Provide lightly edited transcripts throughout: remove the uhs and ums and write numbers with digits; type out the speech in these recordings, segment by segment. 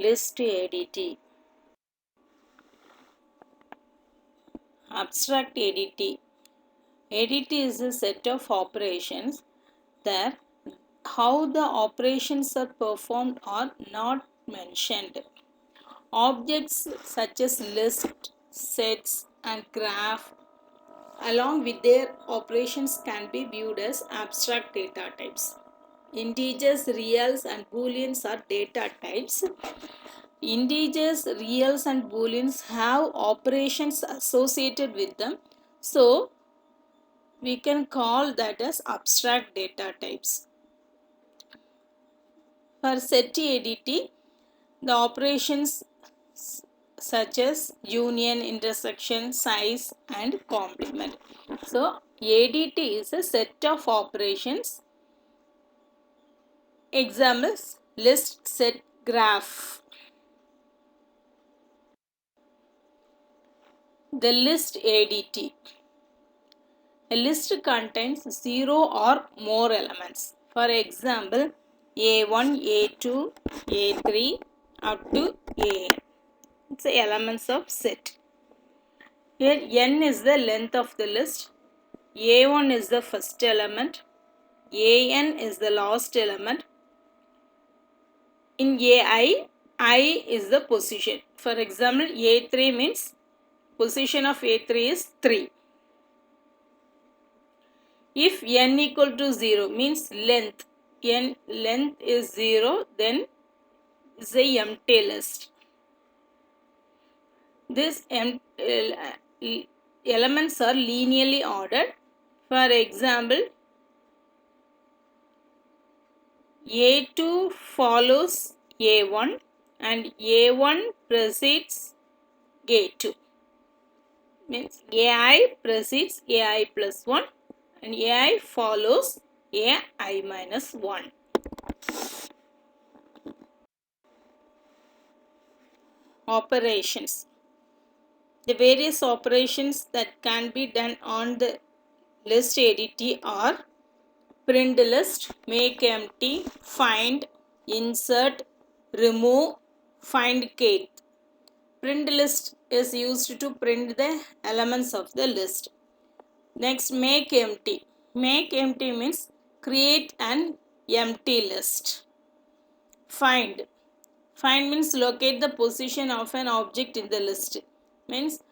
List ADT. Abstract ADT. ADT is a set of operations that how the operations are performed are not mentioned. Objects such as list, sets, and graph along with their operations can be viewed as abstract data types. Integers, reals, and booleans are data types. Integers, reals, and booleans have operations associated with them, so we can call that as abstract data types. For set ADT, the operations such as union, intersection, size, and complement. So ADT is a set of operations. Examples: list, set, graph. The list ADT. A list contains 0 or more elements. For example, A1, A2, A3 up to AN. It's the elements of set. Here n is the length of the list. A1 is the first element. An is the last element. In AI, I is the position. For example, A3 means position of A3 is 3. If n equal to 0 means length is 0, then it's a empty list. These elements are linearly ordered. For example, A2 follows A1 and A1 precedes A2. Means AI precedes AI plus 1 and AI follows AI minus 1. Operations. The various operations that can be done on the list ADT are print list, make empty, find, insert, remove, find kth. Print list is used to print the elements of the list. Next, make empty. Make empty means create an empty list. Find. Find means locate the position of an object in the list. Means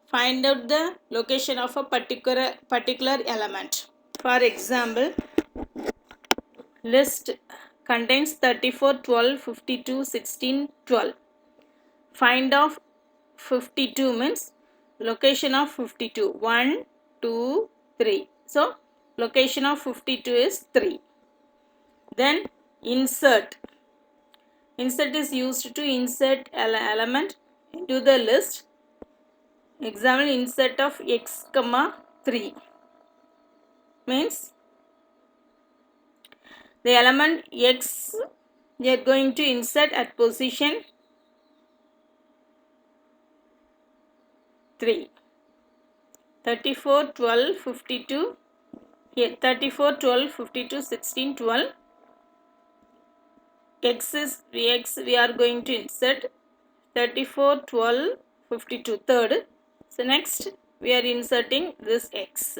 find out the location of a particular element. For example, list contains 34, 12, 52, 16, 12. Find of 52 means location of 52. 1, 2, 3. So, location of 52 is 3. Then, insert. Insert is used to insert element into the list. Example, insert of x, 3 means the element x we are going to insert at position 3. 34, 12, 52. Here 34, 12, 52, 16, 12. X we are going to insert 34, 12, 52 third. So next we are inserting this x.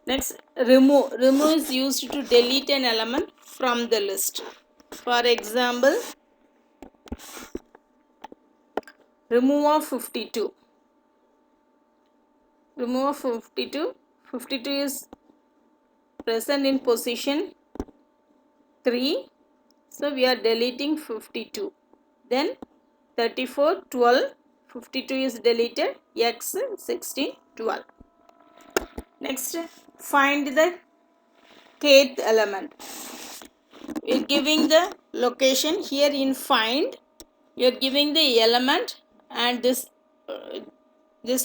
Next, remove. Remove is used to delete an element from the list. For example, remove of 52. Remove of 52. 52 is present in position 3. So we are deleting 52. Then 34, 12, 52 is deleted. X 16, 12. Next, find the kth element. We are giving the location here in find. You are giving the element and this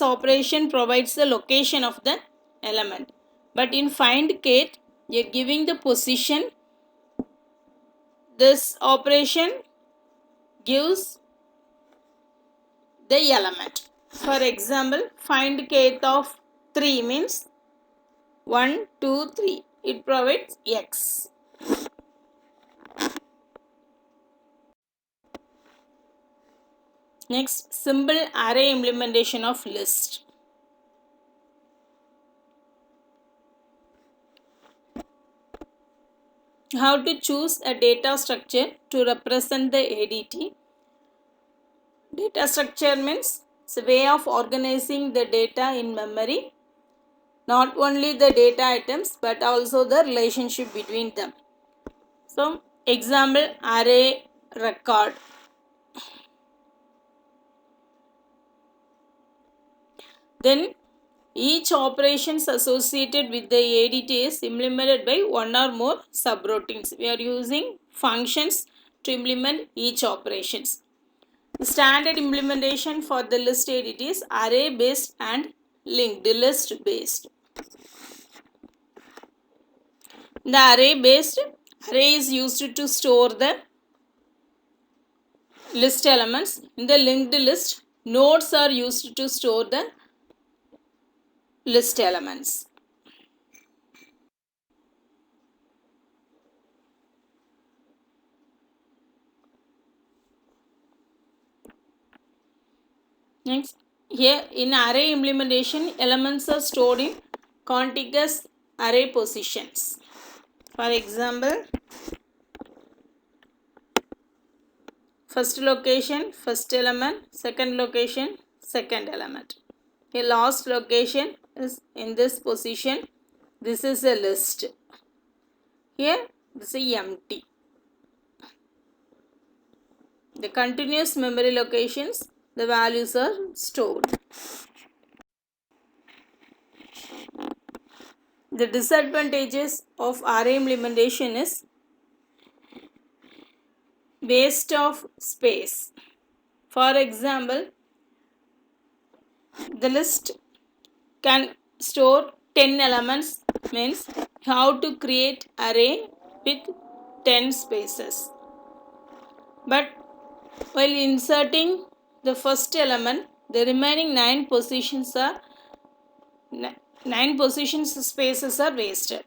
operation provides the location of the element. But in find kth, you are giving the position. This operation gives the element. For example, find kth of 3 means 1, 2, 3. It provides x. Next, simple array implementation of list. How to choose a data structure to represent the ADT. Data structure means it's a way of organizing the data in memory, not only the data items but also the relationship between them. So, example, array record. Then each operations associated with the ADT is implemented by one or more subroutines. We are using functions to implement each operations. The standard implementation for the list ADT is array based and linked list based. The array is used to store the list elements. In the linked list, nodes are used to store the list elements. Next, here in array implementation, elements are stored in contiguous array positions. For example, first location, first element, second location, second element. The last location is in this position. This is a list. Here, this is empty. The continuous memory locations, the values are stored. The disadvantages of array implementation is waste of space. For example, the list can store 10 elements, means how to create array with 10 spaces. But while inserting the first element, the remaining 9 positions spaces are wasted.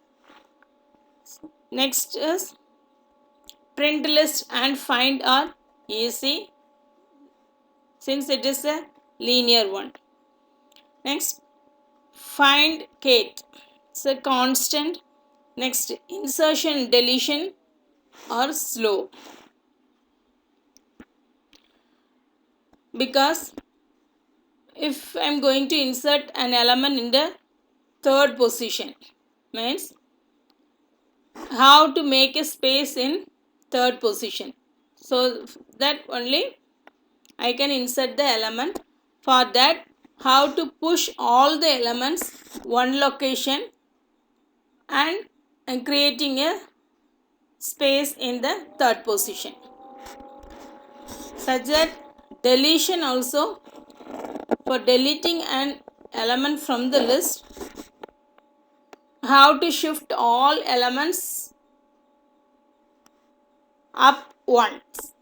Next is print list and find are easy since it is a linear one. Next, find Kate. It's a constant. Next, insertion deletion are slow because if I am going to insert an element in the third position, means how to make a space in third position. So that only I can insert the element. For that, how to push all the elements one location and creating a space in the third position. Such that deletion also, for deleting an element from the list, how to shift all elements up once.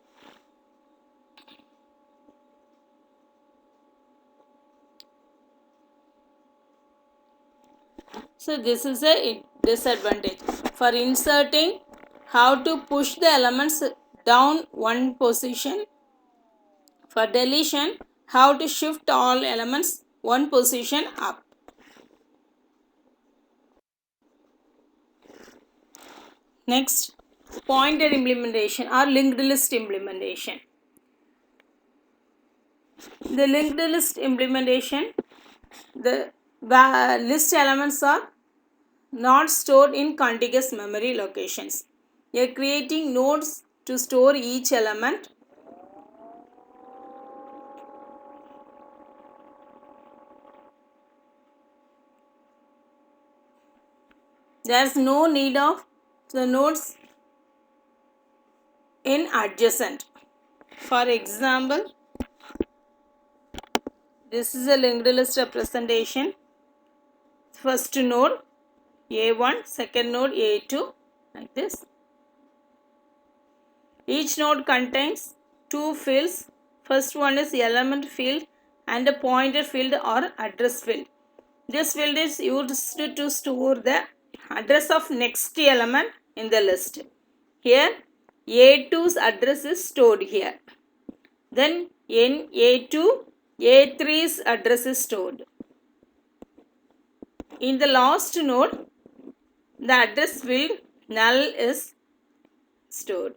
So this is a disadvantage. For inserting, how to push the elements down one position. For deletion, how to shift all elements one position up. Next, pointer implementation or linked list implementation. The linked list implementation, the list elements are not stored in contiguous memory locations. We are creating nodes to store each element. There is no need of the nodes in adjacent. For example, this is a linked list representation. First node A1, second node A2, like this. Each node contains two fields. First one is element field and a pointer field or address field. This field is used to store the address of next element in the list. Here A2's address is stored here. Then in A2, A3's address is stored. In the last node, the address field null is stored.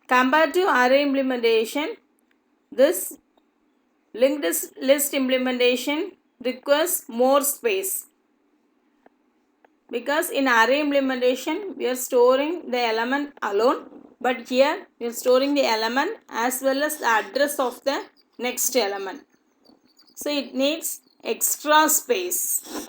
Compared to array implementation, this linked list implementation requires more space, because in array implementation we are storing the element alone, but here we are storing the element as well as the address of the next element, so it needs extra space.